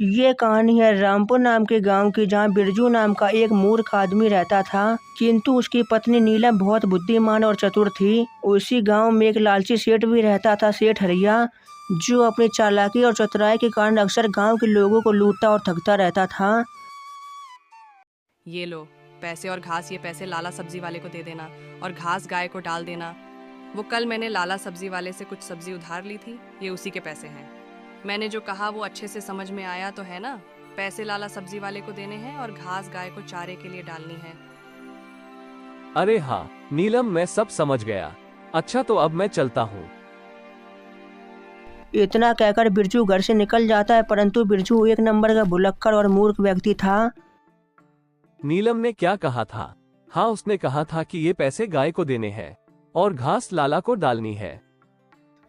ये कहानी है रामपुर नाम के गांव की, जहां बिरजू नाम का एक मूर्ख आदमी रहता था, किंतु उसकी पत्नी नीलम बहुत बुद्धिमान और चतुर थी। उसी गांव में एक लालची सेठ भी रहता था, सेठ हरिया, जो अपनी चालाकी और चतुराई के कारण अक्सर गांव के लोगों को लूटता और ठगता रहता था। ये लो पैसे और घास, ये पैसे लाला सब्जी वाले को दे देना और घास गाय को डाल देना। वो कल मैंने लाला सब्जी वाले से कुछ सब्जी उधार ली थी, ये उसी के पैसे हैं। मैंने जो कहा वो अच्छे से समझ में आया तो है ना? पैसे लाला सब्जी वाले को देने हैं और घास गाय को चारे के लिए डालनी है। अरे हाँ नीलम, मैं सब समझ गया। अच्छा तो अब मैं चलता हूँ। इतना कहकर बिरजू घर से निकल जाता है, परंतु बिरजू एक नंबर का भुलक्कड़ और मूर्ख व्यक्ति था। नीलम ने क्या कहा था? हाँ, उसने कहा था कि ये पैसे गाय को देने हैं और घास लाला को डालनी है।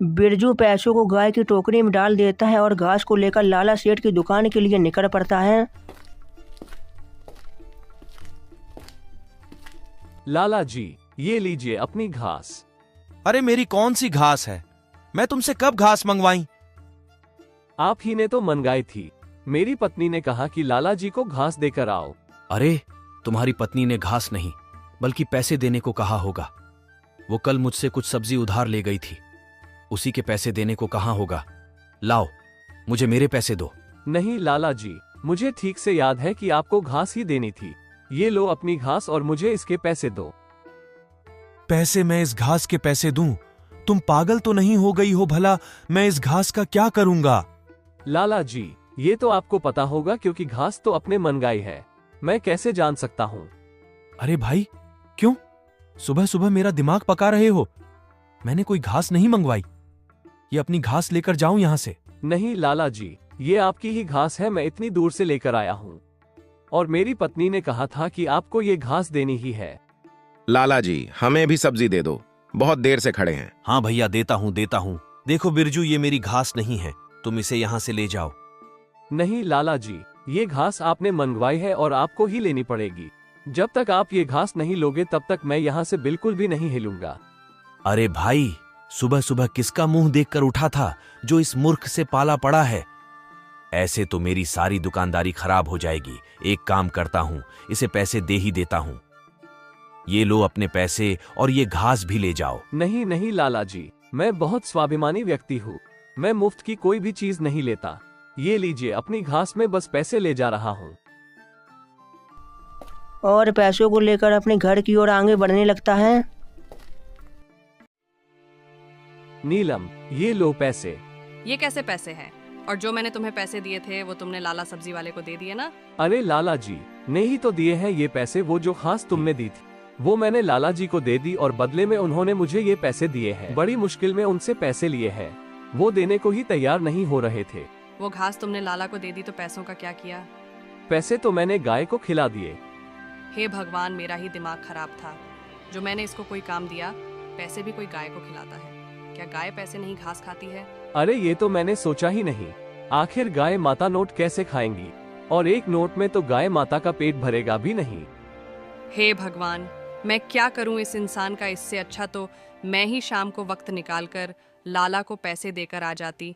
बिरजू पैसों को गाय की टोकरी में डाल देता है और घास को लेकर लाला सेठ की दुकान के लिए निकल पड़ता है। लाला जी, ये लीजिए अपनी घास। अरे मेरी कौन सी घास है? मैं तुमसे कब घास मंगवाई? आप ही ने तो मंगाई थी। मेरी पत्नी ने कहा कि लाला जी को घास देकर आओ। अरे तुम्हारी पत्नी ने घास नहीं बल्कि पैसे देने को कहा होगा। वो कल मुझसे कुछ सब्जी उधार ले गई थी, उसी के पैसे देने को कहा होगा। लाओ, मुझे मेरे पैसे दो। नहीं लाला जी, मुझे ठीक से याद है कि आपको घास ही देनी थी। ये लो अपनी घास और मुझे इसके पैसे दो। पैसे? मैं इस घास के पैसे दूं? तुम पागल तो नहीं हो गई हो? भला मैं इस घास का क्या करूंगा? लाला जी, ये तो आपको पता होगा क्योंकि घास तो अपने मनगाई है। मैं कैसे जान सकता हूँ? अरे भाई, क्यों सुबह सुबह मेरा दिमाग पका रहे हो? मैंने कोई घास नहीं मंगवाई। ये अपनी घास लेकर जाऊं यहां से। नहीं लाला जी, ये आपकी ही घास है। मैं इतनी दूर से लेकर आया हूँ और मेरी पत्नी ने कहा था कि आपको ये घास देनी ही है। लाला जी, हमें भी सब्जी दे दो, बहुत देर से खड़े हैं। हाँ भैया, देता हूँ देता हूँ। देखो बिरजू, ये मेरी घास नहीं है, तुम इसे यहाँ से ले जाओ। नहीं लाला जी, ये घास आपने मंगवाई है और आपको ही लेनी पड़ेगी। जब तक आप ये घास नहीं लोगे तब तक मैं यहाँ से बिल्कुल भी नहीं हिलूंगा। अरे भाई, सुबह सुबह किसका मुंह देखकर उठा था जो इस मूर्ख से पाला पड़ा है? ऐसे तो मेरी सारी दुकानदारी खराब हो जाएगी। एक काम करता हूँ, इसे पैसे दे ही देता हूँ। ये लो अपने पैसे और ये घास भी ले जाओ। नहीं नहीं लाला जी, मैं बहुत स्वाभिमानी व्यक्ति हूँ। मैं मुफ्त की कोई भी चीज नहीं लेता। ये लीजिए अपनी घास, में बस पैसे ले जा रहा हूँ। और पैसों को लेकर अपने घर की ओर आगे बढ़ने लगता है। नीलम, ये लो पैसे। ये कैसे पैसे हैं? और जो मैंने तुम्हें पैसे दिए थे वो तुमने लाला सब्जी वाले को दे दिए ना? अरे लाला जी ने ही तो दिए हैं ये पैसे। वो जो घास तुमने दी थी वो मैंने लाला जी को दे दी और बदले में उन्होंने मुझे ये पैसे दिए हैं। बड़ी मुश्किल में उनसे पैसे लिए हैं, वो देने को ही तैयार नहीं हो रहे थे। वो घास तुमने लाला को दे दी तो पैसों का क्या किया? पैसे तो मैंने गाय को खिला दिए। हे भगवान, मेरा ही दिमाग खराब था। जो मैंने इसको कोई काम दिया, पैसे भी कोई गाय को खिलाता है। क्या गाय पैसे नहीं घास खाती है? अरे ये तो मैंने सोचा ही नहीं। आखिर गाय माता नोट कैसे खाएंगी? और एक नोट में तो गाय माता का पेट भरेगा भी नहीं। हे भगवान, मैं क्या करूं इस इंसान का? इससे अच्छा तो मैं ही शाम को वक्त निकालकर लाला को पैसे देकर आ जाती।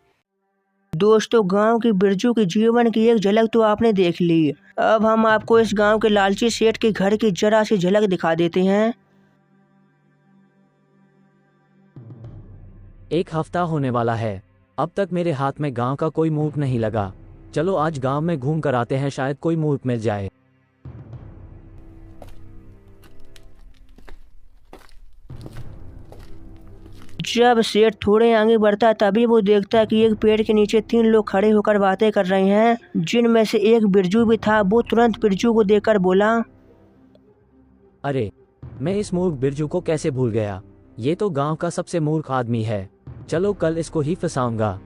दोस्तों, गांव की बिरजू के जीवन की एक झलक तो आपने देख ली। अब हम आपको इस गांव के लालची सेठ के घर की जरा सी झलक दिखा देते हैं। एक हफ्ता होने वाला है, अब तक मेरे हाथ में गांव का कोई मूर्ख नहीं लगा। चलो आज गांव में घूम कर आते हैं, शायद कोई मूर्ख मिल जाए। जब सेठ थोड़े आगे बढ़ता तभी वो देखता कि एक पेड़ के नीचे 3 लोग खड़े होकर बातें कर रहे हैं, जिनमें से एक बिरजू भी था। वो तुरंत बिरजू को देखकर बोला, अरे मैं इस मूर्ख बिरजू को कैसे भूल गया? ये तो गांव का सबसे मूर्ख आदमी है। चलो कल इसको ही फंसाऊंगा।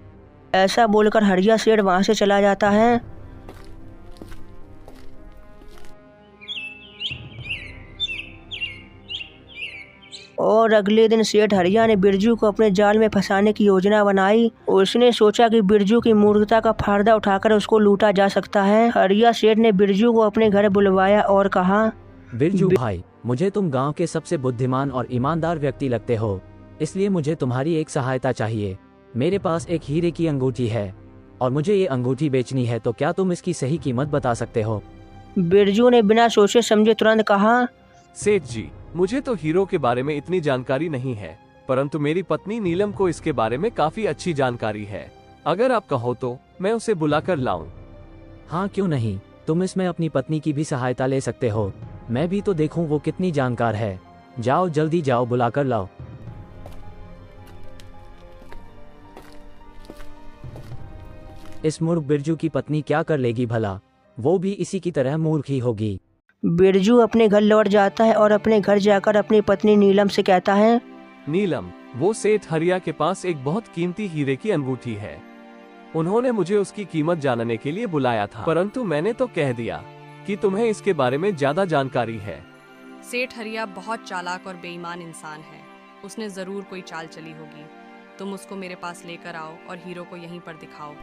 ऐसा बोलकर हरिया सेठ वहां से चला जाता है। और अगले दिन सेठ हरिया ने बिरजू को अपने जाल में फंसाने की योजना बनाई। उसने सोचा कि बिरजू की मूर्खता का फायदा उठाकर उसको लूटा जा सकता है। हरिया सेठ ने बिरजू को अपने घर बुलवाया और कहा, बिरजू भाई, मुझे तुम गांव के सबसे बुद्धिमान और ईमानदार व्यक्ति लगते हो, इसलिए मुझे तुम्हारी एक सहायता चाहिए। मेरे पास एक हीरे की अंगूठी है और मुझे ये अंगूठी बेचनी है, तो क्या तुम इसकी सही कीमत बता सकते हो? बिरजू ने बिना सोचे समझे तुरंत कहा। सेठ जी, मुझे तो हीरो के बारे में इतनी जानकारी नहीं है, परंतु मेरी पत्नी नीलम को इसके बारे में काफी अच्छी जानकारी है। अगर आप कहो तो मैं उसे बुलाकर लाऊं। हाँ, क्यों नहीं, तुम इसमें अपनी पत्नी की भी सहायता ले सकते हो। मैं भी तो देखूं वो कितनी जानकार है। जाओ, जल्दी जाओ, बुलाकर लाओ। इस मूर्ख बिरजू की पत्नी क्या कर लेगी भला? वो भी इसी की तरह मूर्ख ही होगी। बिरजू अपने घर लौट जाता है और अपने घर जाकर अपनी पत्नी नीलम से कहता है। नीलम, वो सेठ हरिया के पास एक बहुत कीमती हीरे की अंगूठी है। उन्होंने मुझे उसकी कीमत जानने के लिए बुलाया था, परंतु मैंने तो कह दिया कि तुम्हें इसके बारे में ज्यादा जानकारी है। सेठ हरिया बहुत चालाक और बेईमान इंसान है। उसने जरूर कोई चाल चली होगी। तुम उसको मेरे पास लेकर आओ और हीरो को यहीं पर दिखाओ।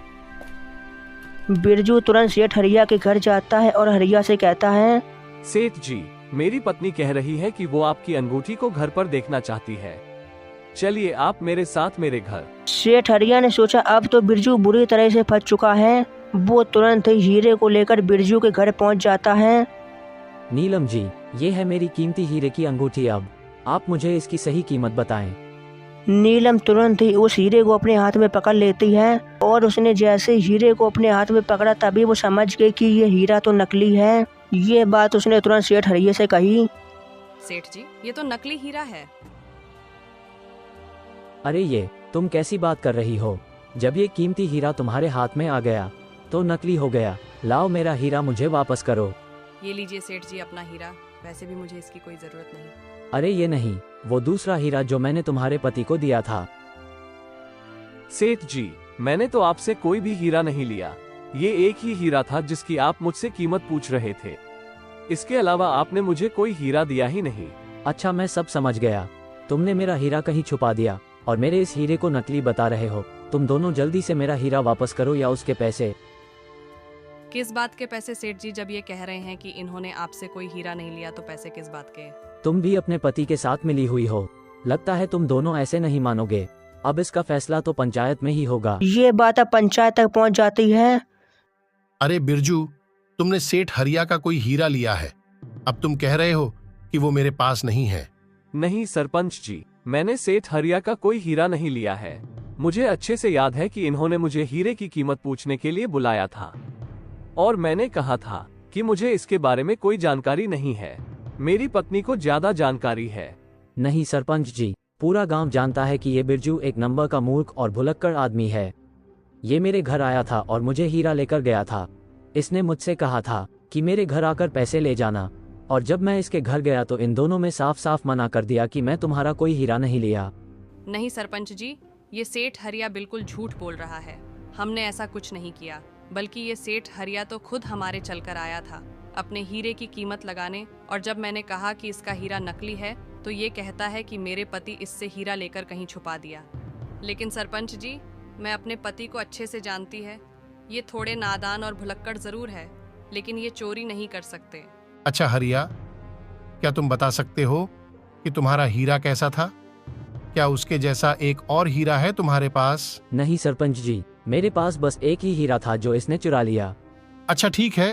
बिरजू तुरंत सेठ हरिया के घर जाता है और हरिया से कहता है। सेठ जी, मेरी पत्नी कह रही है कि वो आपकी अंगूठी को घर पर देखना चाहती है। चलिए आप मेरे साथ मेरे घर। सेठ हरिया ने सोचा अब तो बिरजू बुरी तरह से फंस चुका है। वो तुरंत ही हीरे को लेकर बिरजू के घर पहुंच जाता है। नीलम जी, ये है मेरी कीमती हीरे की अंगूठी। अब आप मुझे इसकी सही कीमत बताएं। नीलम तुरंत ही उस हीरे को अपने हाथ में पकड़ लेती है और उसने जैसे हीरे को अपने हाथ में पकड़ा तभी वो समझ गई कि ये हीरा तो नकली है। ये बात उसने तुरंत सेठ हरिया से कही। सेठ जी, ये तो नकली हीरा है। अरे ये तुम कैसी बात कर रही हो? जब ये कीमती हीरा तुम्हारे हाथ में आ गया तो नकली हो गया। लाओ मेरा हीरा मुझे वापस करो। ये लीजिए सेठ जी अपना हीरा। वैसे भी मुझे इसकी कोई जरूरत नहीं। अरे ये नहीं, वो दूसरा हीरा जो मैंने तुम्हारे पति को दिया था। सेठ जी, मैंने तो आपसे कोई भी हीरा नहीं लिया। ये एक ही हीरा था जिसकी आप मुझसे कीमत पूछ रहे थे। इसके अलावा आपने मुझे कोई हीरा दिया ही नहीं। अच्छा, मैं सब समझ गया। तुमने मेरा हीरा कहीं छुपा दिया और मेरे इस हीरे को नकली बता रहे हो। तुम दोनों जल्दी से मेरा हीरा वापस करो या उसके पैसे। किस बात के पैसे सेठ जी? जब ये कह रहे हैं कि इन्होंने आपसे कोई हीरा नहीं लिया तो पैसे किस बात के? तुम भी अपने पति के साथ मिली हुई हो। लगता है तुम दोनों ऐसे नहीं मानोगे। अब इसका फैसला तो पंचायत में ही होगा। ये बात अब पंचायत तक पहुंच जाती है। अरे बिरजू, तुमने सेठ हरिया का कोई हीरा लिया है। अब तुम कह रहे हो कि वो मेरे पास नहीं है। नहीं सरपंच जी, मैंने सेठ हरिया का कोई हीरा नहीं लिया है। मुझे अच्छे से याद है कि इन्होंने मुझे हीरे की कीमत पूछने के लिए बुलाया था और मैंने कहा था कि मुझे इसके बारे में कोई जानकारी नहीं है। मेरी पत्नी को ज्यादा जानकारी है। नहीं सरपंच जी, पूरा गांव जानता है कि ये बिरजू एक नंबर का मूर्ख और भुलक्कड़ आदमी है। ये मेरे घर आया था और मुझे हीरा लेकर गया था। इसने मुझसे कहा था कि मेरे घर आकर पैसे ले जाना, और जब मैं इसके घर गया तो इन दोनों में साफ साफ मना कर दिया कि मैं तुम्हारा कोई हीरा नहीं लिया। नहीं सरपंच जी, ये सेठ हरिया बिल्कुल झूठ बोल रहा है। हमने ऐसा कुछ नहीं किया, बल्कि ये सेठ हरिया तो खुद हमारे चलकर आया था अपने हीरे की कीमत लगाने। और जब मैंने कहा कि इसका हीरा नकली है तो ये कहता है कि मेरे पति इससे हीरा लेकर कहीं छुपा दिया। लेकिन सरपंच जी, मैं अपने पति को अच्छे से जानती है। ये थोड़े नादान और भुलक्कड़ जरूर है, लेकिन ये चोरी नहीं कर सकते। अच्छा हरिया, क्या तुम बता सकते हो कि तुम्हारा हीरा कैसा था? क्या उसके जैसा एक और हीरा है तुम्हारे पास? नहीं सरपंच जी, मेरे पास बस एक ही हीरा था जो इसने चुरा लिया। अच्छा ठीक है,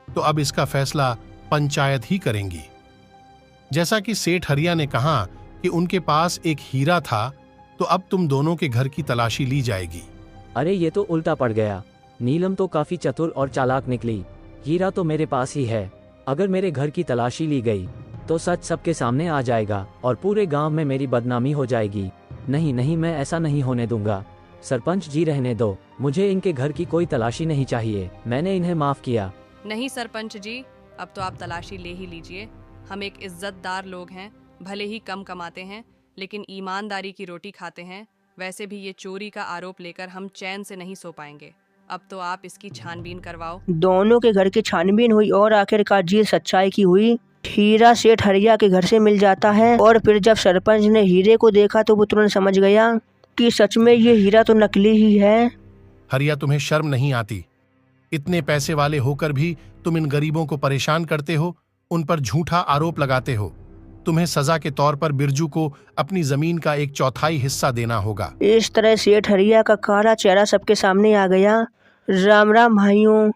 तो अब इसका फैसला पंचायत ही करेंगी। जैसा कि सेठ हरिया ने कहा कि उनके पास एक हीरा था, तो अब तुम दोनों के घर की तलाशी ली जाएगी। अरे ये तो उल्टा पड़ गया। नीलम तो काफी चतुर और चालाक निकली। हीरा तो मेरे पास ही है। अगर मेरे घर की तलाशी ली गई तो सच सबके सामने आ जाएगा और पूरे गांव में मेरी बदनामी हो जाएगी। नहीं नहीं, मैं ऐसा नहीं होने दूंगा। सरपंच जी रहने दो, मुझे इनके घर की कोई तलाशी नहीं चाहिए। मैंने इन्हें माफ किया। नहीं सरपंच जी, अब तो आप तलाशी ले ही लीजिए। हम एक इज्जतदार लोग हैं, भले ही कम कमाते हैं लेकिन ईमानदारी की रोटी खाते हैं। वैसे भी ये चोरी का आरोप लेकर हम चैन से नहीं सो पाएंगे। अब तो आप इसकी छानबीन करवाओ। दोनों के घर की छानबीन हुई और आखिरकार जीत सच्चाई की हुई। हीरा सेठ हरिया के घर से मिल जाता है और फिर जब सरपंच ने हीरे को देखा तो वो तुरंत समझ गया कि सच में ये हीरा तो नकली ही है। हरिया, तुम्हें शर्म नहीं आती? इतने पैसे वाले होकर भी तुम इन गरीबों को परेशान करते हो, उन पर झूठा आरोप लगाते हो। तुम्हें सजा के तौर पर बिरजू को अपनी जमीन का 1/4 हिस्सा देना होगा। इस तरह सेठ हरिया का काला चेहरा सबके सामने आ गया। राम राम भाइयों।